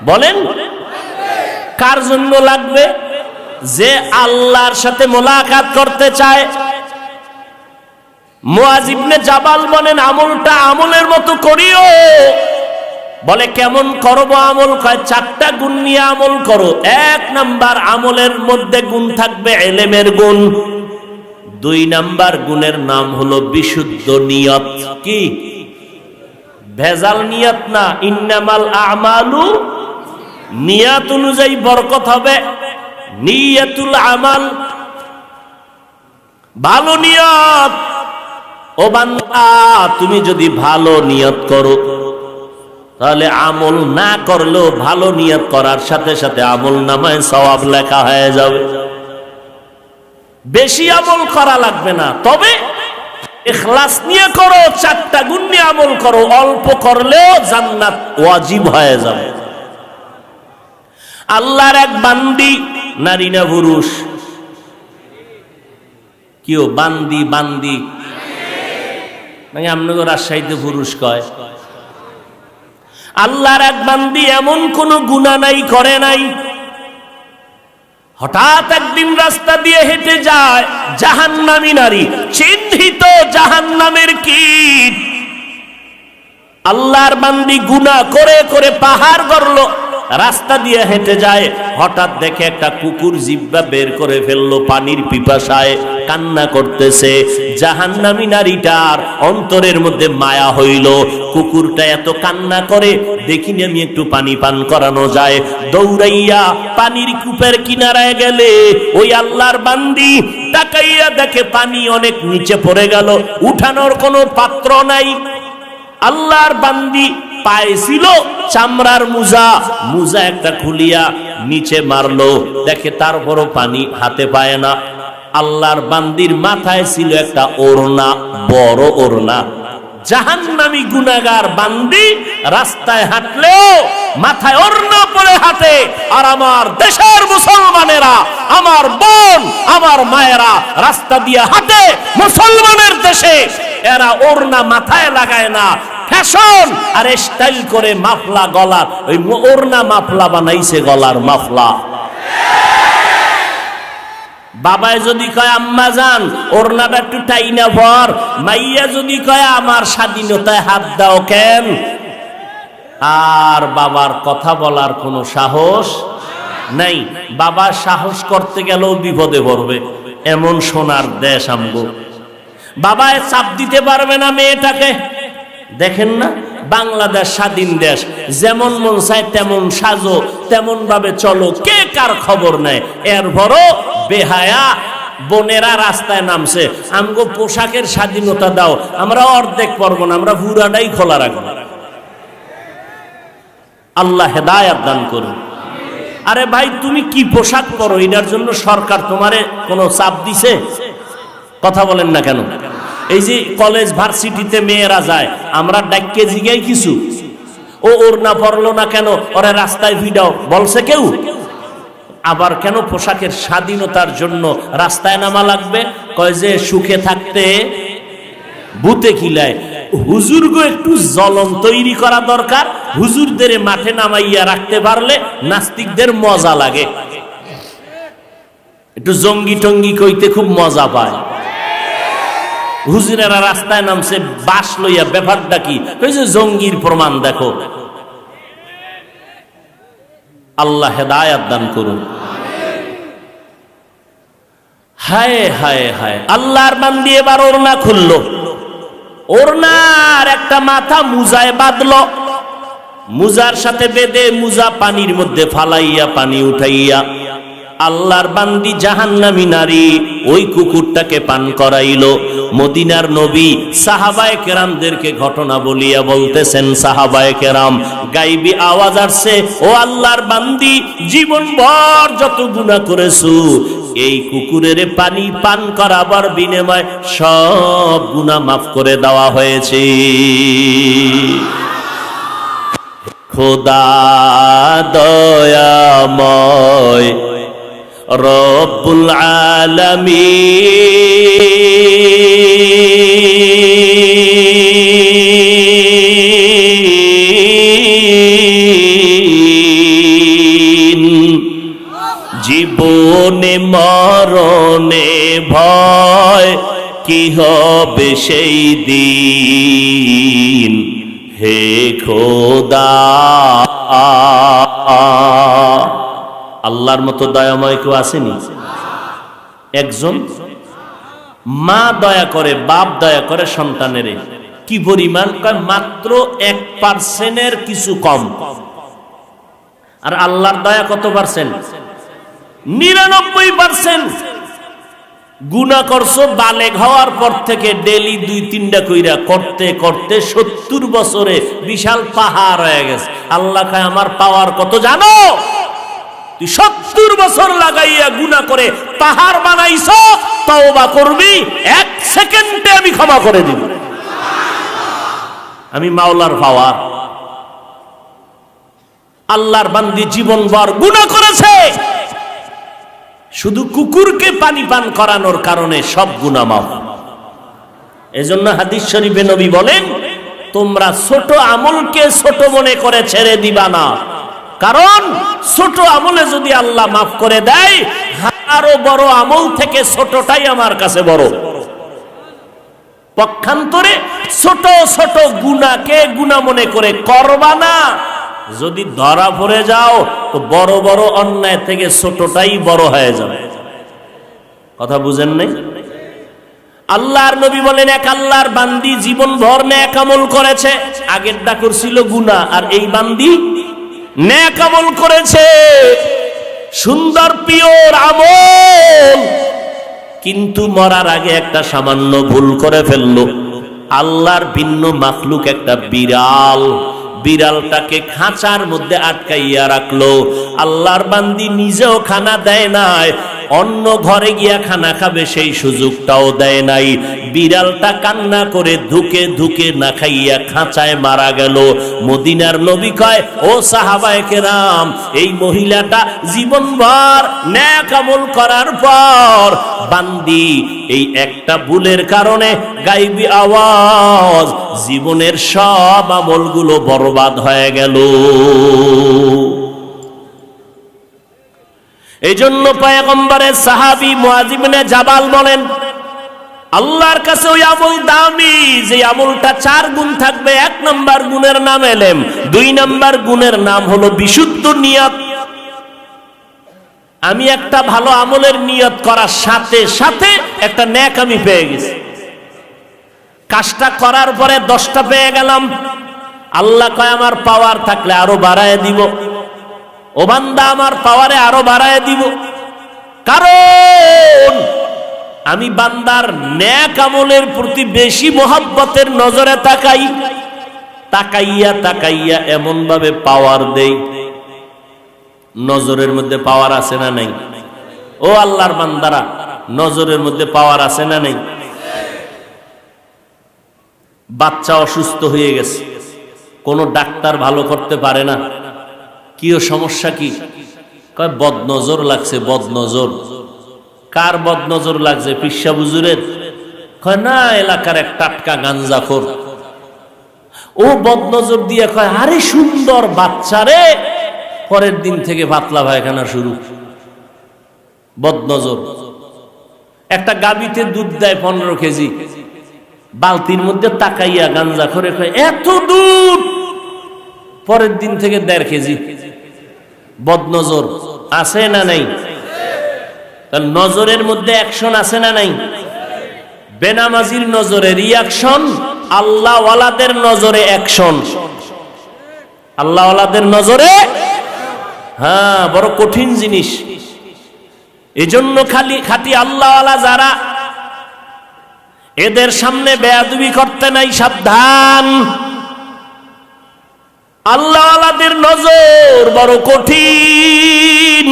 বলেন, কার জন্য লাগবে? যে আল্লাহর সাথে মোলাকাত করতে চায়। মুআজ ইবনে জাবাল বলেন, আমলটা আমলের মতো করিও। বলে কেমন করব আমল? কয় চারটা গুণ নিয়ে আমল করো। 1 নাম্বার আমলের মধ্যে গুণ থাকবে ইলমের গুণ। 2 নাম্বার গুণের নাম হলো বিশুদ্ধ নিয়ত। কি? ভেজাল নিয়ত না। ইন্নামাল আমালু, নিয়ত অনুযায়ী বরকত হবে। নিয়তুল আমাল, ভালো নিয়ত। ও বান্দা, তুমি যদি ভালো নিয়ত করো তাহলে আমল না করলেও ভালো নিয়ত করার সাথে সাথে আমল নামায় সওয়াব লেখা হয়ে যাবে। বেশি আমল করা লাগবে না, তবে ইখলাস নিয়ে করো, 4টা গুণ নিয়ে আমল করো। অল্প করলেও জান্নাত ওয়াজিব হয়ে যাবে। আল্লাহর এক বান্দি, নারী না পুরুষ? কিও বান্দি? বান্দি মানে আপনাদের রাজশাহীতে পুরুষ কয়। আল্লাহর এক বান্দি এমন কোন গুনাহ নাই, করে নাই। হঠাৎ একদিন রাস্তা দিয়ে হেঁটে যায় জাহান্নামী নারী, চিহ্নিত জাহান্নামের কীট। আল্লাহর বান্দি গুনাহ করে করে পাহাড় গড়ল, রাস্তা দিয়ে হেঁটে যায়, হঠাৎ দেখে একটা কুকুর জিহ্বা বের করে ফেললো, পানির পিপাসায় কান্না করতেছে। জাহান্নামী নারীটার অন্তরের মধ্যে মায়া হইল, কুকুরটা এত কান্না করে, দেখিনি আমি একটু পানি পান করানো যায়। দৌড়াইয়া পানির কূপের কিনারায় গেলে ওই আল্লাহর বান্দি তাকাইয়া দেখে পানি অনেক নিচে পড়ে গেল, উঠানোর কোনো পাত্র নাই। আল্লাহর বান্দি পাইছিল চামড়ার মুজা, মুজা একটা খুলিয়া নিচে মারলো, দেখে তারপরও পানি হাতে পায় না। আল্লাহর বান্দির মাথায় ছিল একটা ওড়না, বড় ওড়না। জাহান্নামী গুনাহগার বান্দি রাস্তায় হাঁটলেও মাথায় ওড়না পরে হাঁটে। আর আমার দেশের মুসলমানেরা, আমার বোন, আমার মায়েরা রাস্তা দিয়ে হাঁটে মুসলমানের দেশে, এরা ওড়না মাথায় লাগায় না, ফ্যাশন আর স্টাইল করে মাফলা গলার, ওই ওড়না মাফলা বানাইছে, গলার মাফলা। বাবাই যদি কয় আম্মা জান ওড়নাটা একটু টাইনা ভর, মাইয়া যদি কয় আমার স্বাধীনতায় হাত দাও কেন, আর বাবার কথা বলার কোনো সাহস নাই। বাবা সাহস করতে গেলেও বিপদে পড়বে, এমন সোনার দেশ আমগো। বাবায় চাপ দিতে পারবে না মেয়েটাকে। দেখেন না, বাংলাদেশ স্বাধীন দেশ, যেমন মন চায় তেমন সাজো, তেমন ভাবে চলো, কে কার খবর নেয়। এরপরও বেহায়া বোনেরা রাস্তায় নামছে, আমগো পোশাকের স্বাধীনতা দাও, আমরা অর্ধেক পরব না, আমরা পুরাটাই খোলা রাখবো। আল্লাহ হেদায়েত দান করুন। আরে ভাই, তুমি কি পোশাক পরো, এটার জন্য সরকার তোমারে কোনো চাপ দিছে? কথা বলেন না কেন? এই যে কলেজ ভার্সিটিতে মেয়েরা যায়, আমরা ডাক্কে জিগাই কিছু, ও ওড়না পরলো না কেন, ওরে রাস্তায় ভিড়াও বলছে কেউ? আবার কেন পোশাকের স্বাধীনতার জন্য রাস্তায় নামা লাগবে? কয় যে সুখে থাকতে ভূতে খিলায়। হুজুর গো, একটু জ্বলন তৈরি করা দরকার, হুজুরদের মাঠে নামাইয়া রাখতে পারলে নাস্তিকদের মজা লাগে, একটু জঙ্গি টঙ্গি কইতে খুব মজা পায়। হুজুরেরা রাস্তায় নামছে বাস লইয়া, ব্যাপারটা কি? জঙ্গির প্রমাণ দেখো। আল্লাহ হেদায়াত দান করুন। হায় হায় হায়, আল্লাহর বান্দি এবার ওড়না খুললো, ওড়নার একটা মাথা মুজায় বাঁধলো, মুজার সাথে বেঁধে মুজা পানির মধ্যে ফালাইয়া পানি উঠাইয়া আল্লাহর বান্দি জাহান্নামী নারী ওই কুকুরটাকে পান করাইলো। মদিনার নবী সাহাবায়ে কেরামদেরকে ঘটনা বলিয়া বলতেছেন, সাহাবায়ে কেরাম গাইবি আওয়াজ আসছে, ও আল্লাহর বান্দি, জীবনভর যত গুনাহ করেছো এই কুকুরের পানি পান করাবার বিনিময়ে সব গুনাহ মাফ করে দেওয়া হয়েছে। খোদা দয়াময় রব্বুল আলামিন, জীবনে মরণে ভয় কি হবে সেই দিন, হে খোদা। আল্লাহর মতো দয়াময় কেউ আসেনি? একজন মা দয়া করে, বাপ দয়া করে সন্তানের, কি পরিমাণ? মাত্র 1% কিছু কম। আর আল্লাহর দয়া কত পার্সেন্ট? 99%। গুনাহ করছো বালেগ হওয়ার পর থেকে ডেলি 2-3টা কইরা করতে করতে 70 বছরে বিশাল পাহাড় হয়ে গেছে। আল্লাহ কয় আমার পাওয়ার কত জানো? তুই 70 বছর লাগাইয়া গুনাহ করে পাহাড় বানাইছো, তওবা করবি 1 সেকেন্ডে আমি ক্ষমা করে দিব। আমি মাওলার পাওয়ার। আল্লাহর বান্দি জীবনভর গুনাহ করেছে, শুধু কুকুরকে পানি পান করানোর কারণে সব গুনাহ মাফ। এজন্য হাদিস শরীফে নবী বলেন, তোমরা ছোট আমলকে ছোট মনে করে ছেড়ে দিবা না, কারণ ছোট আমলে যদি আল্লাহ মাফ করে দেয়, আরো বড় আমল থেকে ছোটটাই আমার কাছে বড়। পক্ষান্তরে ছোট ছোট গুনাহকে গুনাহ মনে করে করবা না। যদি ধরা পড়ে যাও তো বড় বড় অন্যায় থেকে ছোটটাই বড় হয়ে যাবে। কথা বুঝেন নাই? আল্লাহর নবী বলেন, এক আল্লাহর বান্দি জীবনভর নেক আমল করেছে, আগেরটা করছিল গুনাহ, আর এই বান্দি নেক আমল করেছে, সুন্দর পিওর আমল, কিন্তু মরার আগে একটা সামান্য ভুল করে ফেললো। আল্লাহর ভিন্ন মাখলুক একটা বিড়াল, বিড়ালটাকে খাঁচার মধ্যে আটকাইয়া রাখলো। আল্লাহর বান্দি নিজেও খানা দেয় নাই, অন্য ঘরে গিয়া খানা খাবে সেই সুযোগটাও দেয় নাই। বিড়ালটা কান্না করে ধুকে ধুকে না খাইয়া খাঁচায় মারা গেল। মদিনার নবী কয়, ও সাহাবায়ে কেরাম, এই মহিলাটা জীবনভর নেক আমল করার পর বান্দি এই একটা ভুলের কারণে গায়বী আওয়াজ, জীবনের সব আমলগুলো বরবাদ হয়ে গেল। এই জন্য পয়গম্বরের সাহাবী মুআয ইবনে জাবাল বলেন, আল্লাহর কাছে ওই আমল দামি যে আমলটা 4 গুণ থাকবে। 1 নাম্বার গুণের নাম ইলম, 2 নাম্বার গুণের নাম হলো বিশুদ্ধ নিয়ত। আমি একটা ভালো আমলের নিয়ত করার সাথে সাথে একটা নেক আমি পেয়ে গেছি। কাজটা করার পরে 10টা পেয়ে গেলাম। আল্লাহ কয় আমার পাওয়ার থাকলে আরো বাড়ায় দিব। ও বান্দা, আমার পাওয়ারে আরো বাড়ায় দিব, কারণ আমি বান্দার নেক আমলের প্রতি বেশি মোহাব্বতের নজরে তাকাই। তাকাইয়া তাকাইয়া এমন ভাবে পাওয়ার দেই। নজরের মধ্যে পাওয়ার আছে না নাই? ও আল্লাহর বান্দারা, নজরের মধ্যে পাওয়ার আছে না নাই? বাচ্চা অসুস্থ হয়ে গেছে, কোন ডাক্তার ভালো করতে পারে না। কি সমস্যা কি? কয় বদনজর লাগছে। বদনজর? কার বদনজর লাগছে? পিসা হুজুরের? কয় না, এলাকার এক টাটকা গাঞ্জাখোর, ও বদনজর দিয়ে কয়, আরে সুন্দর বাচ্চারে, পরের দিন থেকে পাতলা পায়খানা শুরু। বদনজর। একটা গাবিতে দুধ দেয় 15 কেজি, বালতির মধ্যে তাকাইয়া গাঞ্জা করে কয়, এত দুধ, পরের দিন থেকে 1.5 কেজি। বদনজর আছে না নাই? নজরের মধ্যে অ্যাকশন আছে না নাই? বেনামাজির নজরে রিয়াকশন, আল্লাহওয়ালাদের নজরে অ্যাকশন। আল্লাহওয়ালাদের নজরে হ্যাঁ বড় কঠিন জিনিস। এজন্য খাঁটি আল্লাহওয়ালা যারা, এদের সামনে বেয়াদবি করতে নাই, সাবধান। আল্লাহওয়ালাদের নজর বড় কঠিন।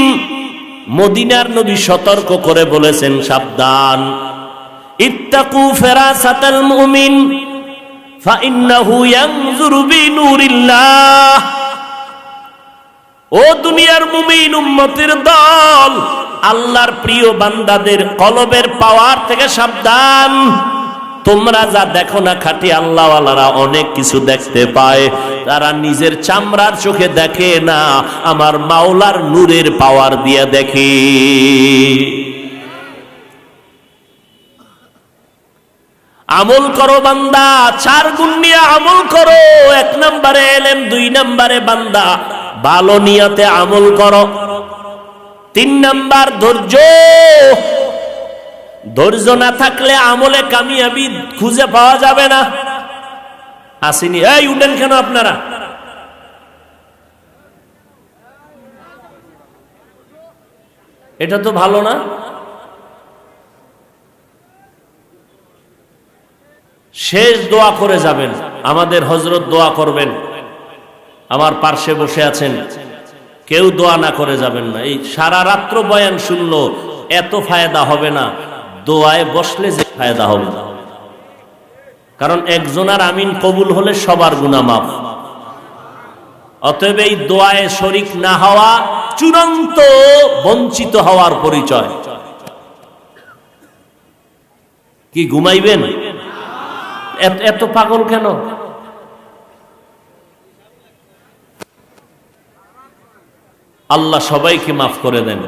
মদিনার নবী সতর্ক করে বলেছেন, সাবধান, ইত্তাকু ফিরাসাতাল মুমিন ফাইন্নাহু ইয়ানজুরু বিনুরিল্লাহ। ও দুনিয়ার মুমিন উম্মতের দল, আল্লাহর প্রিয় বান্দাদের কলবের পাওয়ার থেকে সাবধান। তোমরা যা দেখো না, খাঁটি আল্লাহওয়ালারা অনেক কিছু দেখতে পায়। তারা নিজের চামড়ার চোখে দেখে না, আমার মাওলার নূরের পাওয়ার দিয়ে দেখে। আমল করো বান্দা, 4 গুণ নিয়ে আমল করো। 1 নম্বরে এলেম, 2 নম্বরে বান্দা ভালো নিয়তে আমল করো। 3 নাম্বার ধৈর্য। ধৈর্য না থাকলে আমলে কামিয়াবি খুঁজে পাওয়া যাবে না। আসেনি? এই উঠেন কেন আপনারা? এটা তো ভালো না। শেষ দোয়া করে যাবেন। আমাদের হযরত দোয়া করবেন, আমার পার্শ্বে বসে আছেন, কেউ দোয়া না করে যাবেন না। এই সারা রাত্র বয়ান শুনলো এত ফায়দা হবে না, দোয়ায় বসলে যে ফায়দা হবে। কারণ একজনের আমিন কবুল হলে সবার গুনাহ মাফ। অতএব এই দোয়ায় শরীক না হওয়া চূড়ান্ত বঞ্চিত হওয়ার পরিচয়। কি ঘুমাইবেন? এত পাগল কেন? আল্লাহ সবাইকে মাফ করে দেন।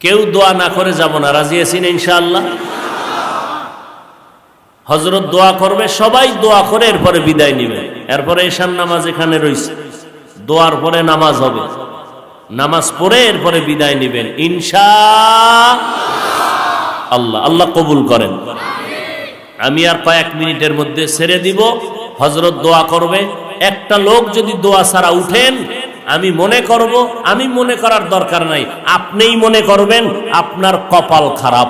কেউ দোয়া না করে যাব না, রাজি আছেন ইনশাআল্লাহ? হযরত দোয়া করবে, সবাই দোয়া করে এরপরে বিদায় নিবে। এরপরে ঈশার নামাজ এখানে রয়েছে, দোয়ার পরে নামাজ হবে, নামাজ পড়ে এরপরে বিদায় নিবেন ইনশাআল্লাহ। আল্লাহ কবুল করেন। আমি আর কয়েক মিনিটের মধ্যে ছেড়ে দিব, হযরত দোয়া করবে। একটা লোক যদি দোয়া ছাড়া উঠেন, আমি মনে করার দরকার নাই, আপনিই মনে করবেন আপনার কপাল খারাপ।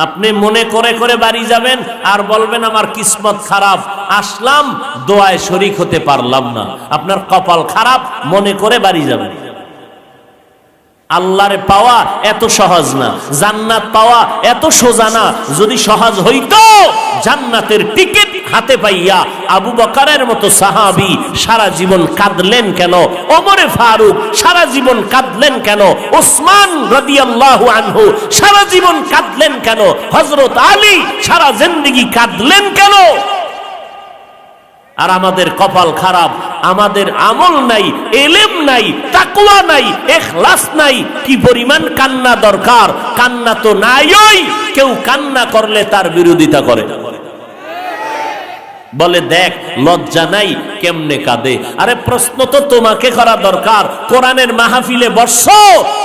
আপনি মনে করে করে বাড়ি যাবেন আর বলবেন আমার কিসমত খারাপ, আসলাম দোয়ায় শরীক হতে পারলাম না। আপনার কপাল খারাপ, মনে করে বাড়ি যাবেন। আল্লাহরে পাওয়া এত সহজ না, জান্নাত পাওয়া এত সোজা না। যদি সহজ হইতো, জান্নাতের টিকিট হাতে পাইয়া আবু বকরের মতো সাহাবী সারা জীবন কাঁদলেন কেন? ওমরে ফারুক সারা জীবন কাঁদলেন কেন? ওসমান রাদিয়াল্লাহু আনহু সারা জীবন কাঁদলেন কেন? হযরত আলী সারা জিন্দেগি কাঁদলেন কেন? আর আমাদের কপাল খারাপ, আমাদের আমল নাই, ইলম নাই, তাকওয়া নাই, ইখলাস নাই। কি পরিমাণ কান্না দরকার! কান্না তো নাই। কেউ কান্না করলে তার বিরোধিতা করে, বলে দেখ লজ্জা নাই কেমনে কাঁদে। আরে প্রশ্ন তো তোমাকে করা দরকার, কোরআনের মাহফিলে বসছো,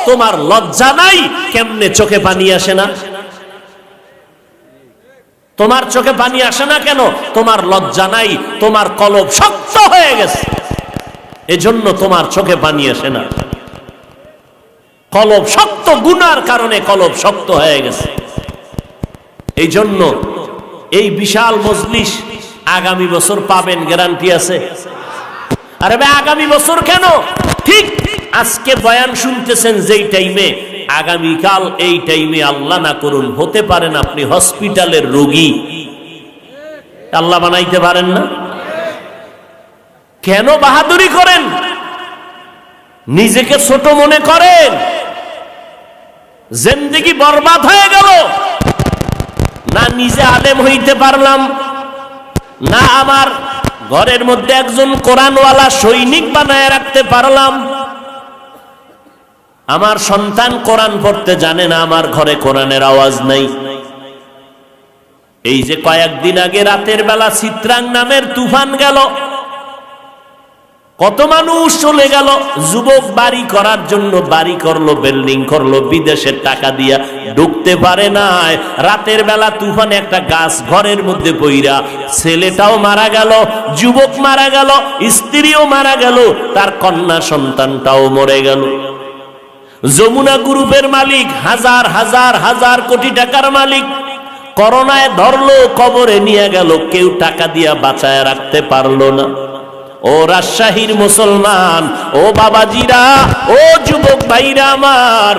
তোমার লজ্জা নাই কেমনে চোখে পানি আসে না? তোমার চোখে পানি আসে না কেন? তোমার লজ্জা নাই, তোমার কলব শক্ত হয়ে গেছে, এজন্য তোমার চোখে পানি আসে না। কলব শক্ত, গুনার কারণে কলব শক্ত হয়ে গেছে। এই জন্য এই বিশাল মজলিস আগামী বছর পাবেন, গ্যারান্টি আছে। আরে ভাই আগামী বছর কেন? ঠিক আজকে বয়ান শুনতেছেন যেই টাইমে, আগামীকাল এই টাইমে আল্লাহ না করুন হতে পারেন আপনি হসপিটালের রোগী। আল্লাহ বানাইতে পারেন না? কেন বাহাদুরি করেন? নিজেকে ছোট মনে করেন? জিন্দেগি বরবাদ হয়ে গেল, না নিজে আলেম হইতে পারলাম, না আমার ঘরের মধ্যে একজন কোরআনওয়ালা সৈনিক বানায় রাখতে পারলাম। আমার সন্তান কোরআন পড়তে জানে না, আমার ঘরে কোরআনের আওয়াজ নাই। এই যে কয়েকদিন আগে রাতের বেলা চিত্রাং নামের তুফান গেল, কত মানুষ চলে গেল। যুবক বাড়ি করার জন্য বাড়ি করলো, বিল্ডিং করলো, বিদেশের টাকা দিয়া ঢুকতে পারে নাই। রাতের বেলা তুফানে একটা গাছ ঘরের মধ্যে পইরা ছেলেটাও মারা গেল, যুবক মারা গেল, স্ত্রীও মারা গেল, তার কন্যা সন্তানটাও মরে গেল। যমুনা গ্রুপের মালিক, হাজার হাজার হাজার কোটি টাকার মালিক, করোনায় ধরলো, কবরে নিয়ে গেল, কেউ টাকা দিয়া বাঁচায় রাখতে পারলো না। ও রাজশাহীর মুসলমান, ও বাবাজিরা, ও যুবক ভাইরা আমার,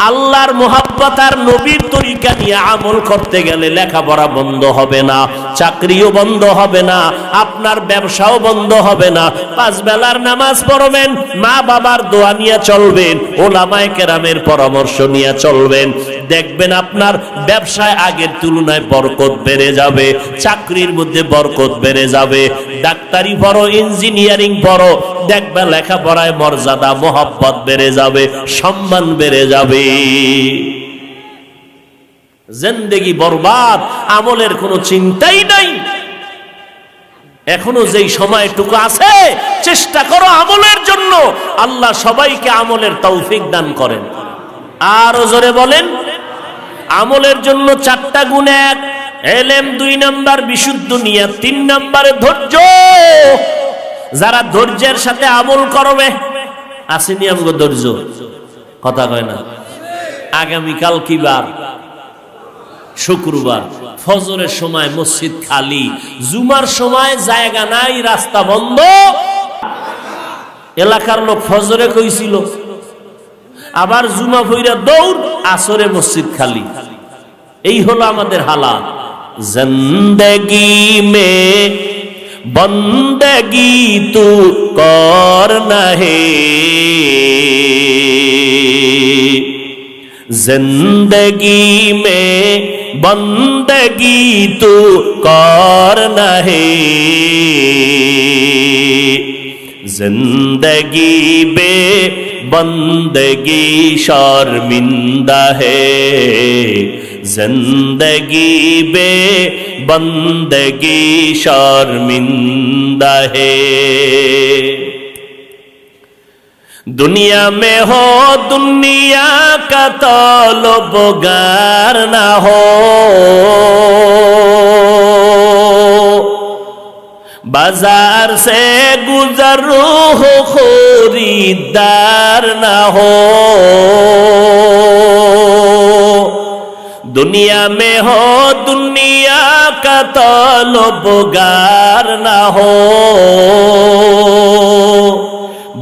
আল্লাহর মোহাব্বত আর নবীর তরিকা নিয়ে আমল করতে গেলে লেখাপড়া বন্ধ হবে না, চাকরিও বন্ধ হবে না, আপনার ব্যবসাও বন্ধ হবে না। 5 বেলার নামাজ পড়বেন, মা বাবার দোয়া নিয়ে চলবেন, ওলামায়ে কেরামের পরামর্শ নিয়ে চলবেন, দেখবেন আপনার ব্যবসায় আগের তুলনায় বরকত বেড়ে যাবে, চাকরির মধ্যে বরকত বেড়ে যাবে। ডাক্তারি পড়ো, ইঞ্জিনিয়ারিং পড়ো, দেখবে লেখাপড়ায় মর্যাদা মোহাব্বত বেড়ে যাবে, সম্মান বেড়ে যাবে। জিন্দেগি বরবাদ, আমলের কোনো চিন্তাই নাই। এখনো যেই সময়টুকু আছে চেষ্টা করো আমলের জন্য। আল্লাহ সবাইকে আমলের তৌফিক দান করেন। আরো জোরে বলেন। আমলের জন্য 4টা গুণ: 1 ইলম, 2 নাম্বার বিশুদ্ধ নিয়ত, 3 নাম্বারে ধৈর্য। যারা ধৈর্যের সাথে আমল করবে, আসেনি আমগো ধৈর্য, কথা কয় না। আগামীকাল কি বার? শুক্রবার। ফজরের সময় মসজিদ খালি, জুমার সময় জায়গা নাই, রাস্তা বন্ধ। এলাকার লোক ফজরে কইছিল, আবার জুমা ফইরা দৌড়, আসরে মসজিদ খালি। এই হলো আমাদের হালাত। জিন্দেগি মে বন্দেগি তু করনা হে, जिंदगी में बंदगी तू करना है, जिंदगी बे बंदगी शर्मिंदा है, जिंदगी बे बंदगी शर्मिंदा है। दुनिया में हो दुनिया का तलबगार ना हो, बाजार से गुजर हो खरीदार ना हो। दुनिया में हो दुनिया का तलबगार ना हो,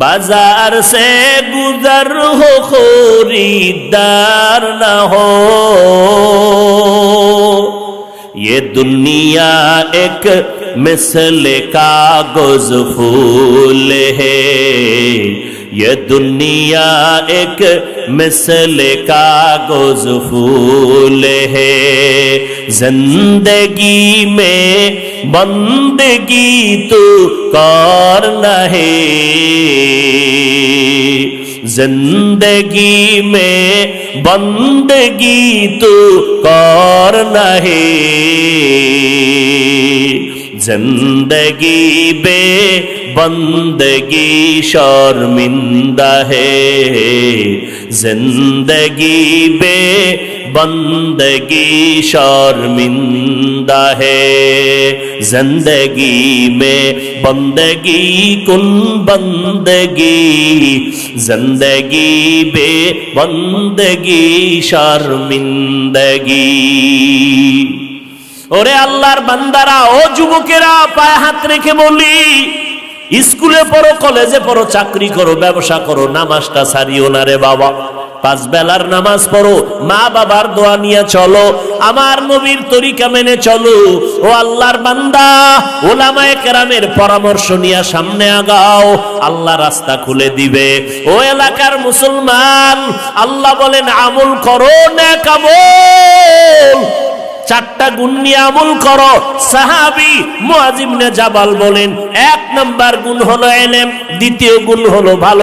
बाजार से गुजर हो खरीदार न हो। ये दुनिया एक मिसल कागज फूल है, ये दुनिया एक मिसल कागज फूल है, जिंदगी में बंदगी तो करना है, जिंदगी में बंदगी तो करना है, जिंदगी बे बंदगी शर्मिंदा है, जिंदगी बे बंदगी शर्मिंदा है, जिंदगी में बंदगी कुन बंदगी, जिंदगी बे बंदगी शर्मिंदगी। ওরে আল্লাহর বান্দারা, ও যুবকেরা, পায়ে হাত রেখে বলি, স্কুলে পড়ো, কলেজে পড়ো, চাকরি করো, ব্যবসা করো, নামাজটা ছাড়িও না রে বাবা। 5 বেলার নামাজ পড়ো, মা বাবার দোয়া নিয়ে চলো, আমার নবীর তরিকা মেনে চলো। ও আল্লাহর বান্দা, ওলামায়ে কেরামের পরামর্শ নিয়ে সামনে আগাও, আল্লাহ রাস্তা খুলে দিবে। ও এলাকার মুসলমান, আল্লাহ বলেন আমল করো, নেক আমল, চারটা গুণ নিয়ে আমল করো। সাহাবী মুআয ইবনে জাবাল বলেন, এক নাম্বার গুণ হলো ইলম, দ্বিতীয় গুণ হলো ভালো